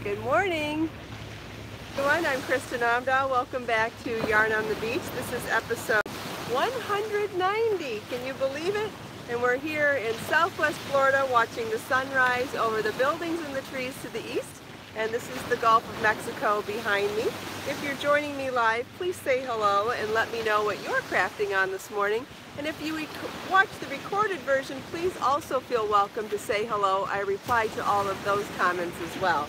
Good morning, everyone. I'm Kristin Omdahl. Welcome back to Yarn on the Beach. This is episode 190. Can you believe it? And we're here in Southwest Florida watching the sunrise over the buildings and the trees to the east. And this is the Gulf of Mexico behind me. If you're joining me live, please say hello and let me know what you're crafting on this morning. And if you watch the recorded version, please also feel welcome to say hello. I reply to all of those comments as well.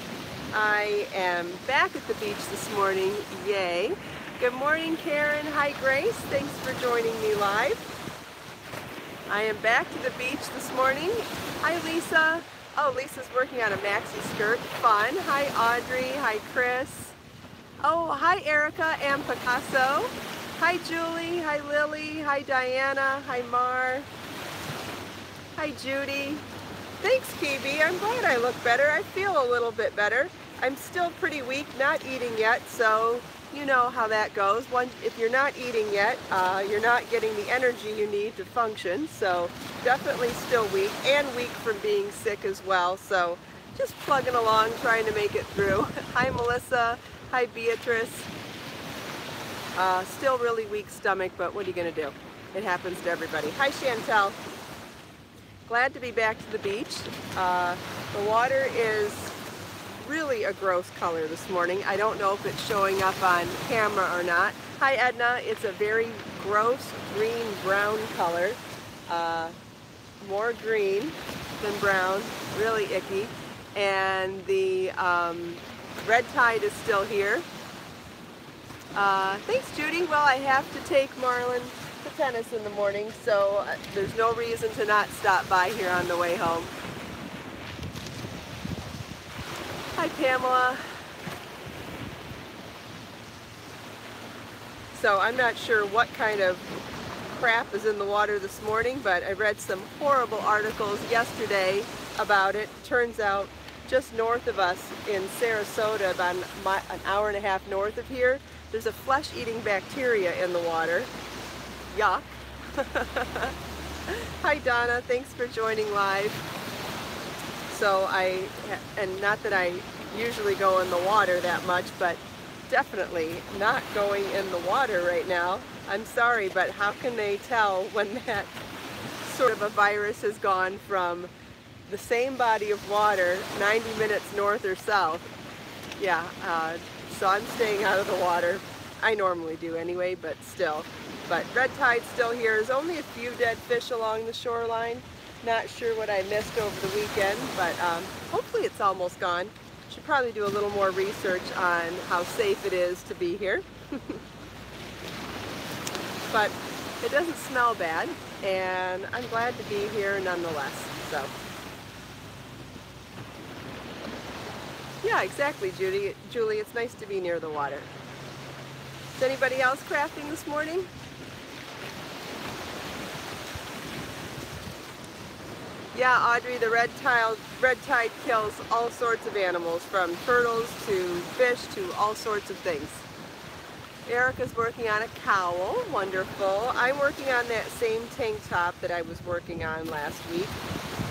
I am back at the beach this morning. Yay. Good morning, Karen. Hi, Grace. Thanks for joining me live. I am back to the beach this morning. Hi, Lisa. Oh, Lisa's working on a maxi skirt. Fun. Hi, Audrey. Hi, Chris. Oh, hi, Erica and Picasso. Hi, Julie. Hi, Lily. Hi, Diana. Hi, Mar. Hi, Judy. Thanks, Kibi. I'm glad I look better. I feel a little bit better. I'm still pretty weak, not eating yet, so you know how that goes. If you're not eating yet, you're not getting the energy you need to function, so definitely still weak, and weak from being sick as well, so just plugging along, trying to make it through. Hi, Melissa. Hi, Beatrice. Still really weak stomach, but what are you going to do? It happens to everybody. Hi, Chantel. Glad to be back to the beach. The water is really a gross color this morning. I don't know if it's showing up on camera or not. Hi, Edna. It's a very gross green-brown color. More green than brown. Really icky. And the red tide is still here. Thanks, Judy. Well, I have to take Marlon to tennis in the morning, so there's no reason to not stop by here on the way home. Hi, Pamela. So I'm not sure what kind of crap is in the water this morning, but I read some horrible articles yesterday about it. Turns out just north of us in Sarasota, about an hour and a half north of here, there's a flesh-eating bacteria in the water. Yuck. Hi, Donna. Thanks for joining live. So and not that I usually go in the water that much, but definitely not going in the water right now. I'm sorry, but how can they tell when that sort of a virus has gone from the same body of water 90 minutes north or south? Yeah, so I'm staying out of the water. I normally do anyway, but still. But red tide's still here. There's only a few dead fish along the shoreline. Not sure what I missed over the weekend, but hopefully it's almost gone. Should probably do a little more research on how safe it is to be here. But it doesn't smell bad, and I'm glad to be here nonetheless. So. Yeah, exactly, Julie. It's nice to be near the water. Is anybody else crafting this morning? Yeah, Audrey, the red tide kills all sorts of animals, from turtles to fish to all sorts of things. Erica's working on a cowl. Wonderful. I'm working on that same tank top that I was working on last week.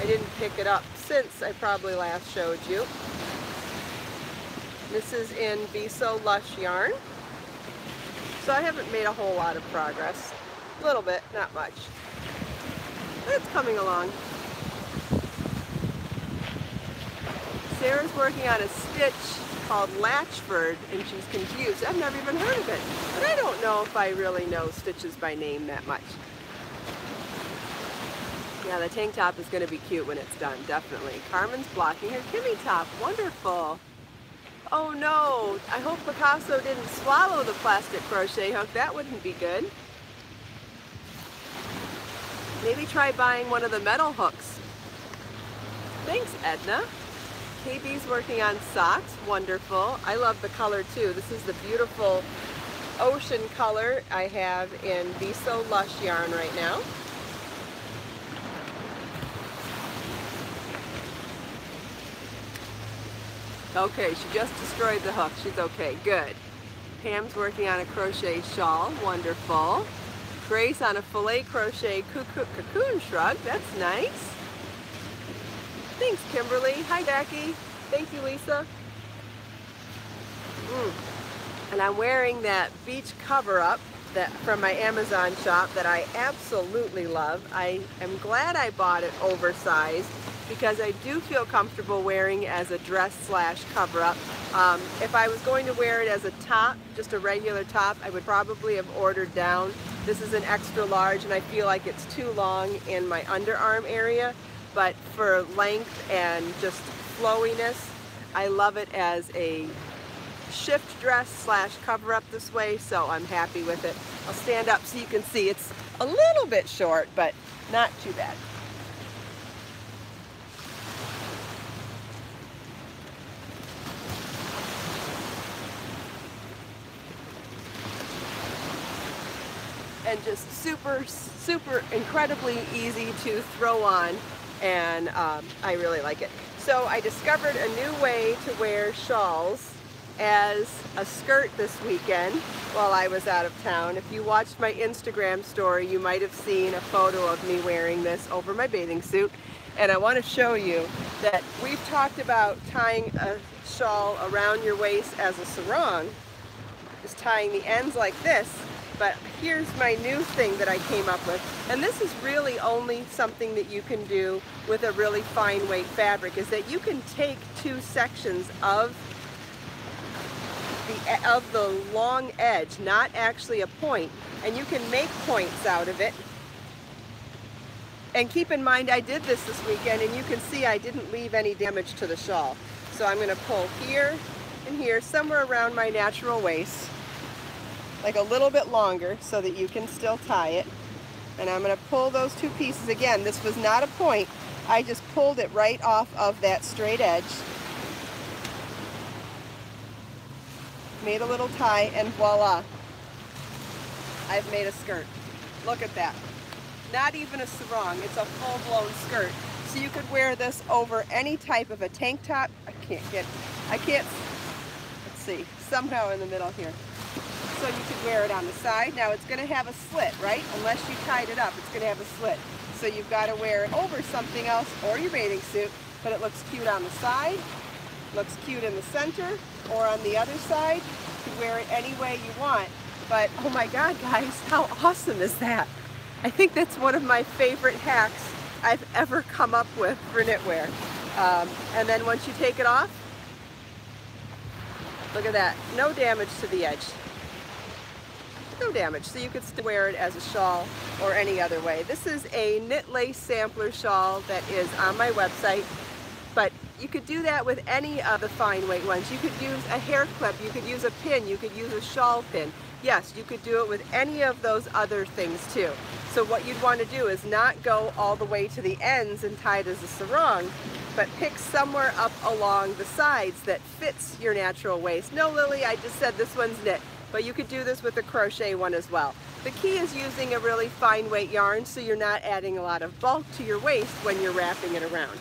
I didn't pick it up since I probably last showed you. This is in Be So Lush yarn. So I haven't made a whole lot of progress. A little bit, not much. But it's coming along. Sarah's working on a stitch called Latchford, and she's confused. I've never even heard of it. But I don't know if I really know stitches by name that much. Yeah, the tank top is going to be cute when it's done, definitely. Carmen's blocking her Kimmy top. Wonderful. Oh no, I hope Picasso didn't swallow the plastic crochet hook. That wouldn't be good. Maybe try buying one of the metal hooks. Thanks, Edna. KB's working on socks. Wonderful. I love the color too. This is the beautiful ocean color I have in Be So Lush yarn right now. Okay, she just destroyed the hook. She's okay. Good. Pam's working on a crochet shawl. Wonderful. Grace on a filet crochet cocoon shrug. That's nice. Thanks, Kimberly. Hi, Becky. Thank you, Lisa. And I'm wearing that beach cover-up that from my Amazon shop that I absolutely love. I am glad I bought it oversized because I do feel comfortable wearing as a dress slash cover-up. If I was going to wear it as a top, just a regular top, I would probably have ordered down. This is an extra large and I feel like it's too long in my underarm area, but for length and just flowiness, I love it as a shift dress slash cover up this way, so I'm happy with it. I'll stand up so you can see it's a little bit short, but not too bad. And just super incredibly easy to throw on, and I really like it. So I discovered a new way to wear shawls as a skirt this weekend while I was out of town. If you watched my Instagram story, you might have seen a photo of me wearing this over my bathing suit. And I want to show you that we've talked about tying a shawl around your waist as a sarong, just tying the ends like this. But here's my new thing that I came up with, and this is really only something that you can do with a really fine weight fabric, is that you can take two sections of the long edge, not actually a point, and you can make points out of it. And keep in mind, I did this weekend, and you can see I didn't leave any damage to the shawl. So I'm going to pull here and here, somewhere around my natural waist, like a little bit longer so that you can still tie it. And I'm going to pull those two pieces. Again, this was not a point. I just pulled it right off of that straight edge. Made a little tie, and voila, I've made a skirt. Look at that. Not even a sarong, it's a full-blown skirt. So you could wear this over any type of a tank top. Let's see, somehow in the middle here. So you could wear it on the side. Now it's gonna have a slit, right? Unless you tied it up, it's gonna have a slit. So you've gotta wear it over something else or your bathing suit, but it looks cute on the side, looks cute in the center, or on the other side. You can wear it any way you want. But oh my God, guys, how awesome is that? I think that's one of my favorite hacks I've ever come up with for knitwear. And then once you take it off, look at that, no damage to the edge. No damage, so you could still wear it as a shawl or any other way. This is a knit lace sampler shawl that is on my website, but you could do that with any of the fine weight ones. You could use a hair clip, you could use a pin, you could use a shawl pin. Yes, you could do it with any of those other things too. So what you'd want to do is not go all the way to the ends and tie it as a sarong, but pick somewhere up along the sides that fits your natural waist. No, Lily, I just said this one's knit, but you could do this with a crochet one as well. The key is using a really fine weight yarn so you're not adding a lot of bulk to your waist when you're wrapping it around.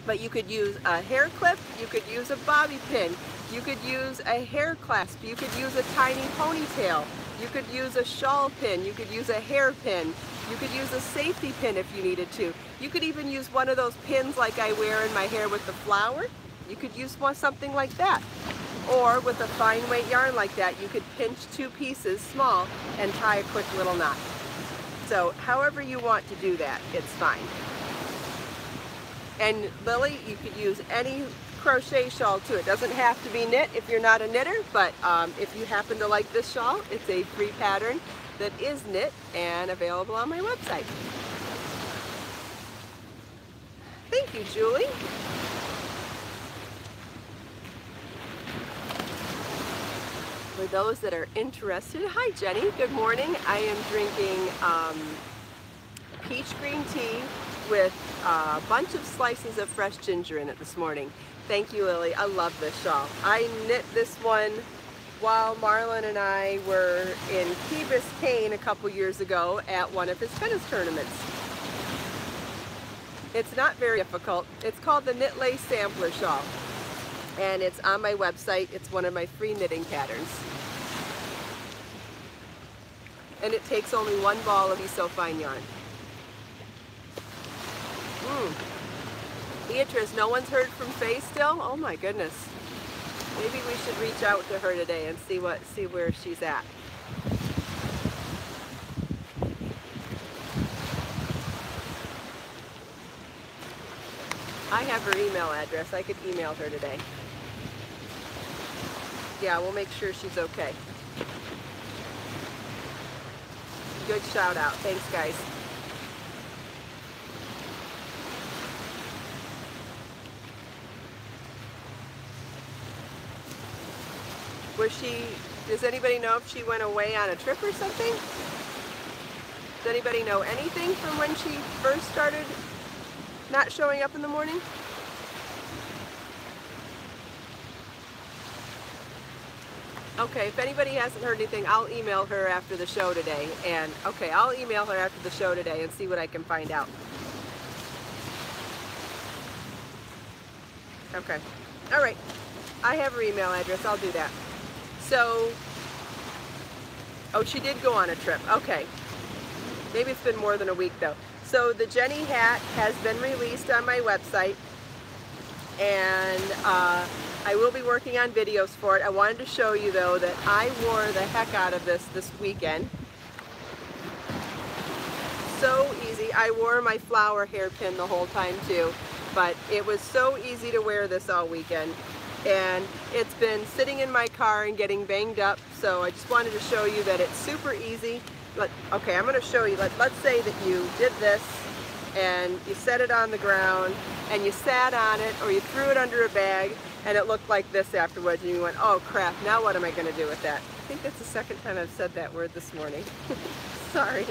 But you could use a hair clip, you could use a bobby pin, you could use a hair clasp, you could use a tiny ponytail, you could use a shawl pin, you could use a hair pin, you could use a safety pin if you needed to. You could even use one of those pins like I wear in my hair with the flower. You could use something like that. Or with a fine weight yarn like that, you could pinch two pieces small and tie a quick little knot. So however you want to do that, it's fine. And Lily, you could use any crochet shawl too. It doesn't have to be knit if you're not a knitter, but if you happen to like this shawl, it's a free pattern that is knit and available on my website. Thank you, Julie. For those that are interested, hi Jenny, good morning. I am drinking peach green tea with a bunch of slices of fresh ginger in it this morning. Thank you, Lily. I love this shawl. I knit this one while Marlon and I were in Key Biscayne a couple years ago at one of his tennis tournaments. It's not very difficult. It's called the Knit Lace Sampler Shawl, and it's on my website. It's one of my free knitting patterns. And it takes only one ball of so fine yarn. Beatrice, no one's heard from Faye still? Oh my goodness. Maybe we should reach out to her today and see where she's at. I have her email address. I could email her today. Yeah, we'll make sure she's okay. Good shout out. Thanks, guys. Does anybody know if she went away on a trip or something? Does anybody know anything from when she first started not showing up in the morning? Okay, if anybody hasn't heard anything, I'll email her after the show today. And okay, I'll email her after the show today and see what I can find out. Okay. All right. I have her email address. I'll do that. So, oh, she did go on a trip. Okay. Maybe it's been more than a week though. So the Jenny hat has been released on my website, and I will be working on videos for it. I wanted to show you though that I wore the heck out of this weekend. So easy. I wore my flower hairpin the whole time too, but it was so easy to wear this all weekend. And it's been sitting in my car and getting banged up, so I just wanted to show you that it's super easy. Okay, I'm going to show you. Let's say that you did this and you set it on the ground and you sat on it, or you threw it under a bag and it looked like this afterwards, and you went, oh crap, now what am I going to do with that? I think that's the second time I've said that word this morning. Sorry.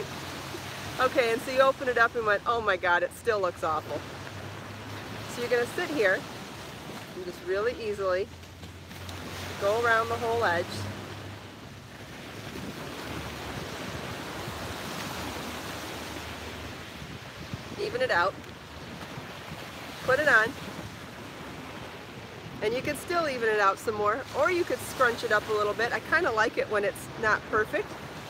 Okay, and so you open it up and went, oh my god, it still looks awful. So you're going to sit here and just really easily go around the whole edge. Even it out, put it on, and you could still even it out some more, or you could scrunch it up a little bit. I kind of like it when it's not perfect,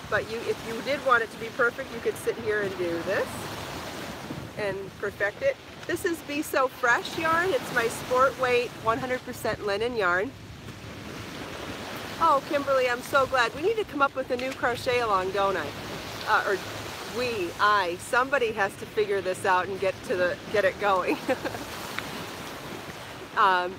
but if you did want it to be perfect, you could sit here and do this and perfect it. This is Be So Fresh yarn. It's my sport weight 100% linen yarn. Oh, Kimberly, I'm so glad. We need to come up with a new crochet along, don't I? Somebody has to figure this out and get it going.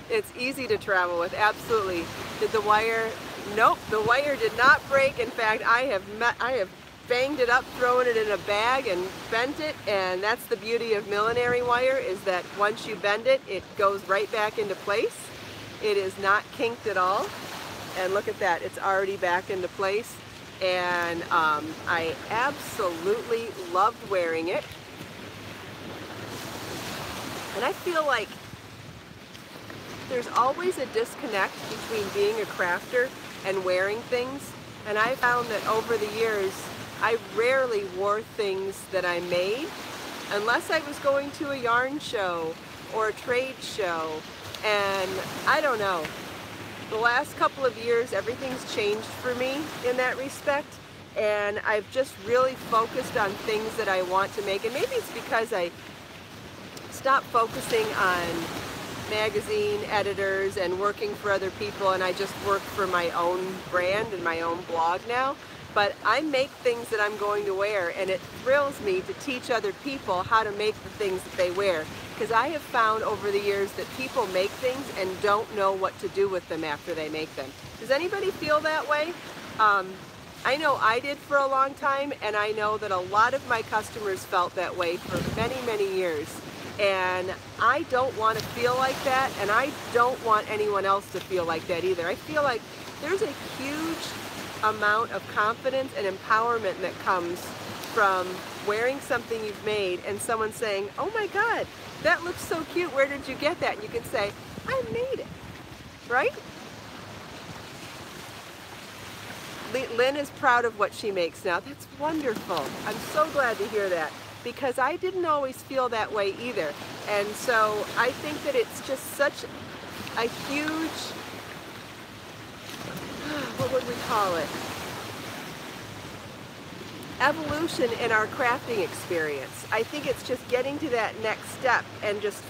It's easy to travel with, absolutely. Did the wire? Nope, the wire did not break. In fact, I have banged it up, thrown it in a bag and bent it, and that's the beauty of millinery wire, is that once you bend it, it goes right back into place. It is not kinked at all, and look at that, it's already back into place. And I absolutely loved wearing it. And I feel like there's always a disconnect between being a crafter and wearing things. And I found that over the years, I rarely wore things that I made unless I was going to a yarn show or a trade show. And I don't know. The last couple of years, everything's changed for me in that respect, and I've just really focused on things that I want to make. And maybe it's because I stopped focusing on magazine editors and working for other people, and I just work for my own brand and my own blog now. But I make things that I'm going to wear, and it thrills me to teach other people how to make the things that they wear. Because I have found over the years that people make things and don't know what to do with them after they make them. Does anybody feel that way? I know I did for a long time, and I know that a lot of my customers felt that way for many, many years. And I don't want to feel like that, and I don't want anyone else to feel like that either. I feel like there's a huge amount of confidence and empowerment that comes from wearing something you've made and someone saying, oh my god, that looks so cute, where did you get that? And you can say, I made it, right? Lynn is proud of what she makes now. That's wonderful. I'm so glad to hear that, because I didn't always feel that way either. And so I think that it's just such a huge, what would we call it? Evolution in our crafting experience. I think it's just getting to that next step and just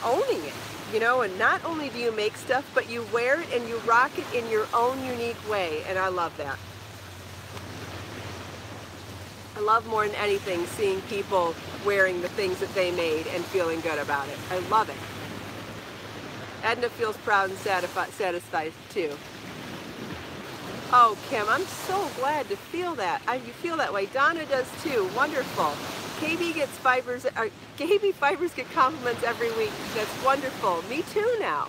owning it. You know, and not only do you make stuff, but you wear it and you rock it in your own unique way, and I love that. I love more than anything seeing people wearing the things that they made and feeling good about it. I love it. Edna feels proud and satisfied too. Oh, Kim, I'm so glad to feel that. You feel that way. Donna does too. Wonderful. KB gets fibers. KB fibers get compliments every week. That's wonderful. Me too now.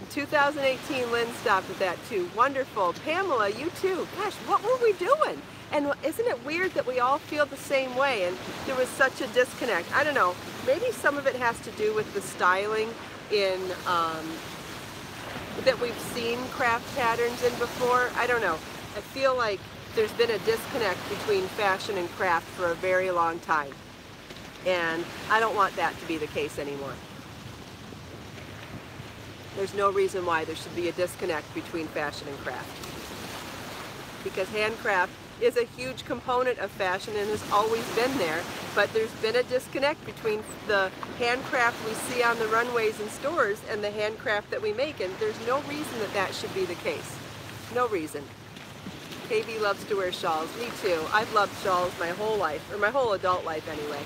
In 2018, Lynn stopped with that too. Wonderful. Pamela, you too. Gosh, what were we doing? And isn't it weird that we all feel the same way? And there was such a disconnect. I don't know. Maybe some of it has to do with the styling in that we've seen craft patterns in before. I don't know. I feel like there's been a disconnect between fashion and craft for a very long time. And I don't want that to be the case anymore. There's no reason why there should be a disconnect between fashion and craft. Because handcraft is a huge component of fashion and has always been there, but there's been a disconnect between the handcraft we see on the runways and stores and the handcraft that we make, and there's no reason that that should be the case. No reason. KB loves to wear shawls. Me too. I've loved shawls my whole life, or my whole adult life anyway.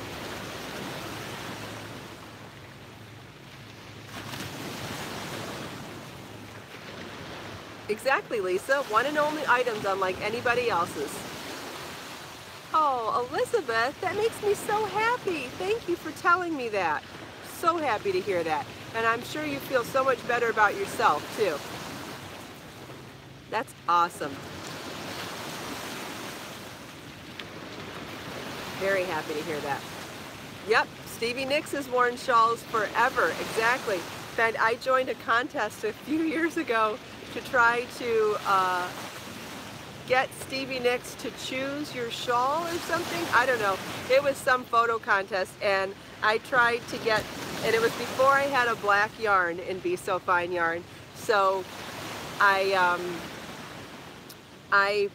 Exactly, Lisa. One and only items unlike anybody else's. Oh, Elizabeth, that makes me so happy. Thank you for telling me that. So happy to hear that. And I'm sure you feel so much better about yourself, too. That's awesome. Very happy to hear that. Yep, Stevie Nicks has worn shawls forever. Exactly. In fact, I joined a contest a few years ago to try to get Stevie Nicks to choose your shawl or something. I don't know. It was some photo contest, and I tried to get, and it was before I had a black yarn in Be So Fine yarn. So I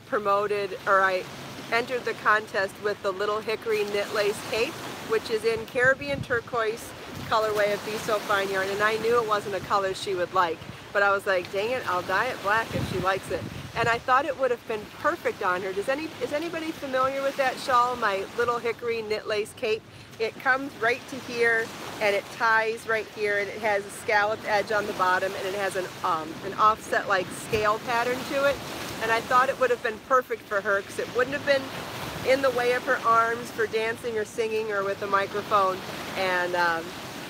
promoted, or I entered the contest with the Little Hickory Knit Lace Cape, which is in Caribbean turquoise colorway of Be So Fine yarn, and I knew it wasn't a color she would like, but I was like, dang it, I'll dye it black if she likes it. And I thought it would have been perfect on her. Is anybody familiar with that shawl, my Little Hickory Knit Lace Cape? It comes right to here, and it ties right here, and it has a scalloped edge on the bottom, and it has an offset like scale pattern to it. And I thought it would have been perfect for her because it wouldn't have been in the way of her arms for dancing or singing or with a microphone. And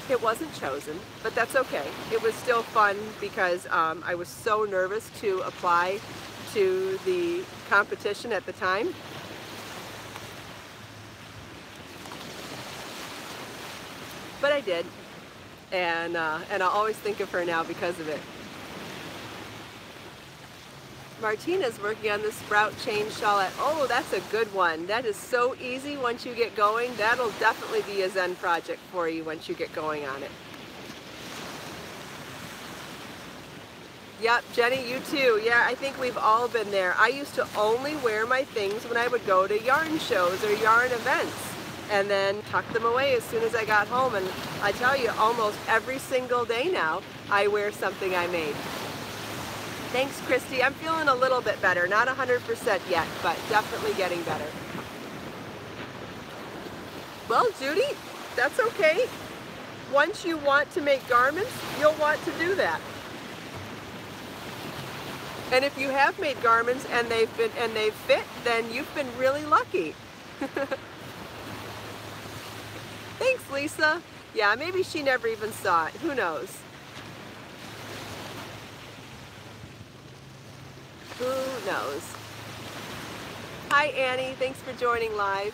it wasn't chosen, but that's okay. It was still fun because I was so nervous to apply to the competition at the time. But I did, and I'll always think of her now because of it. Martina's working on the sprout chain shawlette. Oh, that's a good one. That is so easy once you get going. That'll definitely be a Zen project for you once you get going on it. Yep, Jenny, you too. Yeah, I think we've all been there. I used to only wear my things when I would go to yarn shows or yarn events, and then tuck them away as soon as I got home. And I tell you, almost every single day now, I wear something I made. Thanks, Christy. I'm feeling a little bit better. Not 100% yet, but definitely getting better. Well, Judy, that's okay. Once you want to make garments, you'll want to do that. And if you have made garments and they've fit, then you've been really lucky. Thanks, Lisa. Yeah, maybe she never even saw it. Who knows? Who knows? Hi, Annie. Thanks for joining live.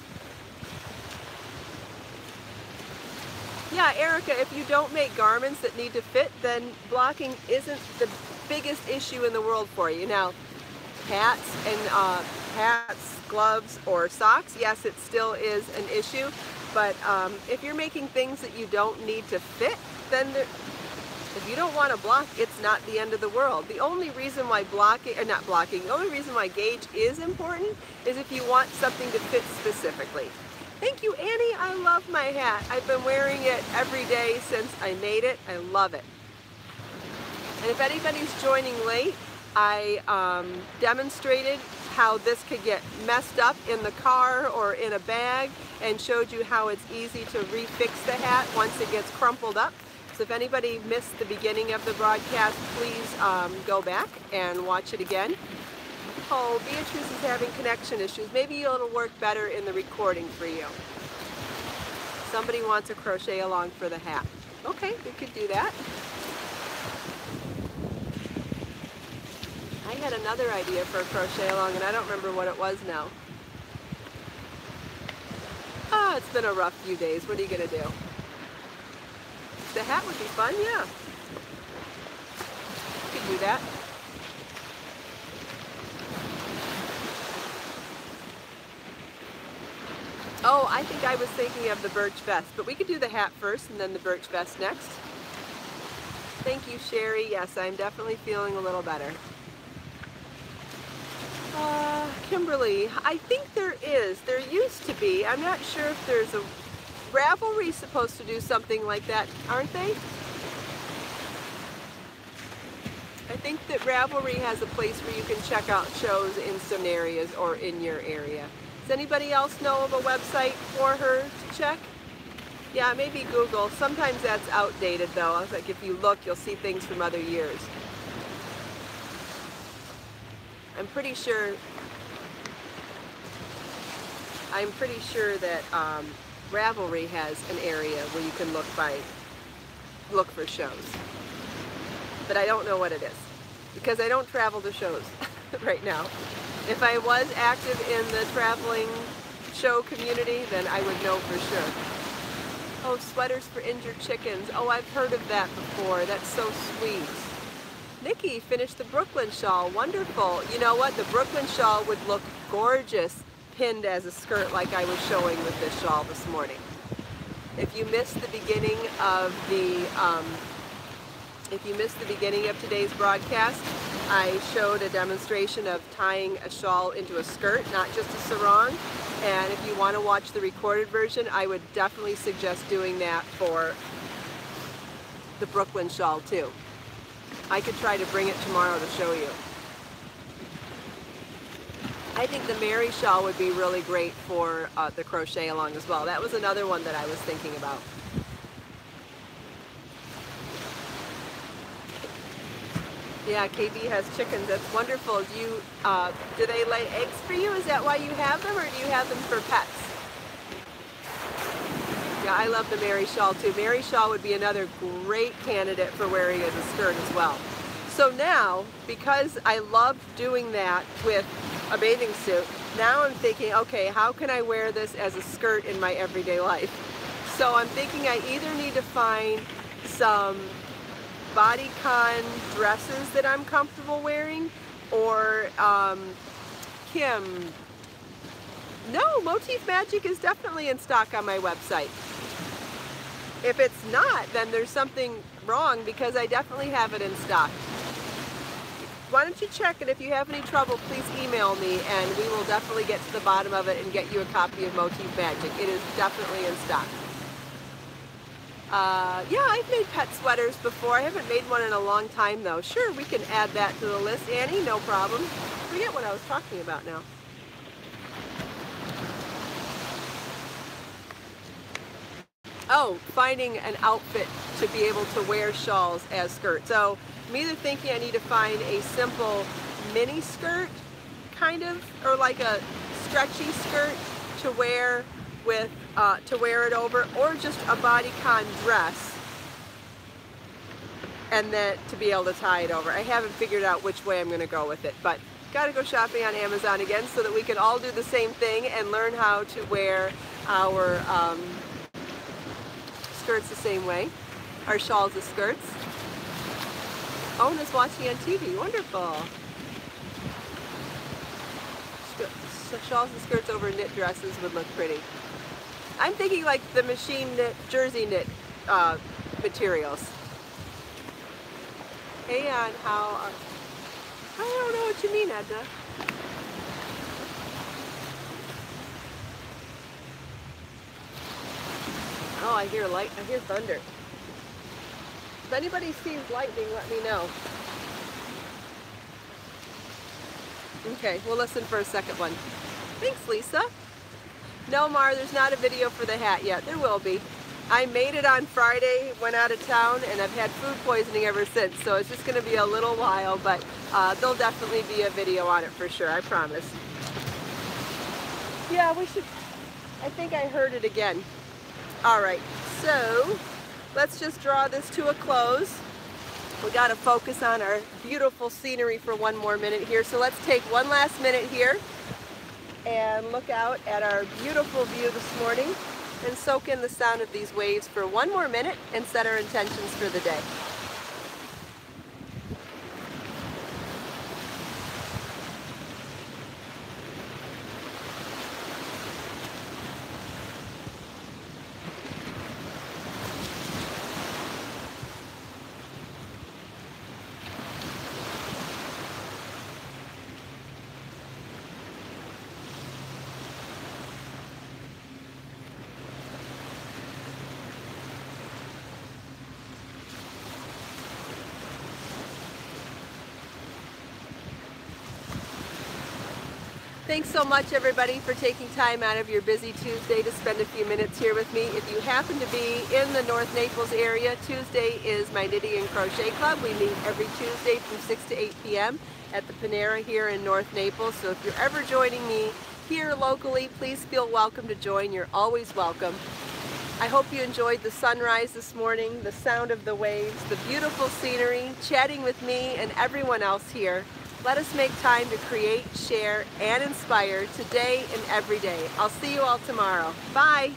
Yeah, Erica, if you don't make garments that need to fit, then blocking isn't the biggest issue in the world for you. Now, hats, gloves, or socks, yes, it still is an issue. But if you're making things that you don't need to fit, then if you don't want to block, it's not the end of the world. The only reason why the only reason why gauge is important is if you want something to fit specifically. Thank you, Annie. I love my hat. I've been wearing it every day since I made it. I love it. And if anybody's joining late, I demonstrated how this could get messed up in the car or in a bag and showed you how it's easy to refix the hat once it gets crumpled up. So if anybody missed the beginning of the broadcast, please go back and watch it again. Oh, Beatrice is having connection issues. Maybe it'll work better in the recording for you. Somebody wants a crochet along for the hat. Okay, we could do that. I had another idea for a crochet along and I don't remember what it was now. Ah, it's been a rough few days. What are you gonna do? The hat would be fun, yeah. You could do that. Oh, I think I was thinking of the birch vest, but we could do the hat first and then the birch vest next. Thank you, Sherry. Yes, I'm definitely feeling a little better. Kimberly, I think there is. There used to be. I'm not sure if there's a... Ravelry's supposed to do something like that, aren't they? I think that Ravelry has a place where you can check out shows in some areas or in your area. Does anybody else know of a website for her to check? Yeah, maybe Google. Sometimes that's outdated though. It's like if you look, you'll see things from other years. I'm pretty sure that Ravelry has an area where you can look for shows. But I don't know what it is because I don't travel to shows right now. If I was active in the traveling show community, then I would know for sure. Oh, sweaters for injured chickens. Oh, I've heard of that before. That's so sweet. Nikki finished the Brooklyn shawl. Wonderful. You know what? The Brooklyn shawl would look gorgeous pinned as a skirt like I was showing with this shawl this morning. If you missed the beginning of today's broadcast, I showed a demonstration of tying a shawl into a skirt, not just a sarong. And if you want to watch the recorded version, I would definitely suggest doing that for the Brooklyn shawl too. I could try to bring it tomorrow to show you. I think the Mary shawl would be really great for the crochet along as well. That was another one that I was thinking about. Yeah, KB has chickens. That's wonderful. Do they lay eggs for you? Is that why you have them, or do you have them for pets? Yeah, I love the Mary shawl too. Mary shawl would be another great candidate for wearing as a skirt as well. So now, because I love doing that with a bathing suit, now I'm thinking, okay, how can I wear this as a skirt in my everyday life? So I'm thinking I either need to find some bodycon dresses that I'm comfortable wearing, or Kim. No, Motif Magic is definitely in stock on my website. If it's not, then there's something wrong because I definitely have it in stock. Why don't you check it? If you have any trouble, please email me and we will definitely get to the bottom of it and get you a copy of Motif Magic. It is definitely in stock. Yeah, I've made pet sweaters before. I haven't made one in a long time though. Sure, we can add that to the list, Annie, no problem. Forget what I was talking about now. Oh, finding an outfit to be able to wear shawls as skirts. So I'm either thinking I need to find a simple mini skirt, kind of, or like a stretchy skirt to wear with it over, or just a bodycon dress and then to be able to tie it over. I haven't figured out which way I'm going to go with it, but got to go shopping on Amazon again so that we can all do the same thing and learn how to wear our skirts the same way, our shawls as skirts. Owen is watching on TV. Wonderful. Shawls and skirts over knit dresses would look pretty. I'm thinking like the machine knit, jersey knit materials. Hey, on how? I don't know what you mean, Edna. Oh, I hear thunder. If anybody sees lightning, let me know. Okay, we'll listen for a second one. Thanks, Lisa. No, Mar, there's not a video for the hat yet. There will be. I made it on Friday, went out of town, and I've had food poisoning ever since, so it's just going to be a little while, but there'll definitely be a video on it for sure, I promise. Yeah, we should. I think I heard it again. All right, so let's just draw this to a close. We got to focus on our beautiful scenery for one more minute here, so let's take one last minute here and look out at our beautiful view this morning and soak in the sound of these waves for one more minute and set our intentions for the day. Thanks so much, everybody, for taking time out of your busy Tuesday to spend a few minutes here with me. If you happen to be in the North Naples area, Tuesday is my Knitting and Crochet Club. We meet every Tuesday from 6 to 8 p.m. at the Panera here in North Naples. So if you're ever joining me here locally, please feel welcome to join. You're always welcome. I hope you enjoyed the sunrise this morning, the sound of the waves, the beautiful scenery, chatting with me and everyone else here. Let us make time to create, share, and inspire today and every day. I'll see you all tomorrow. Bye.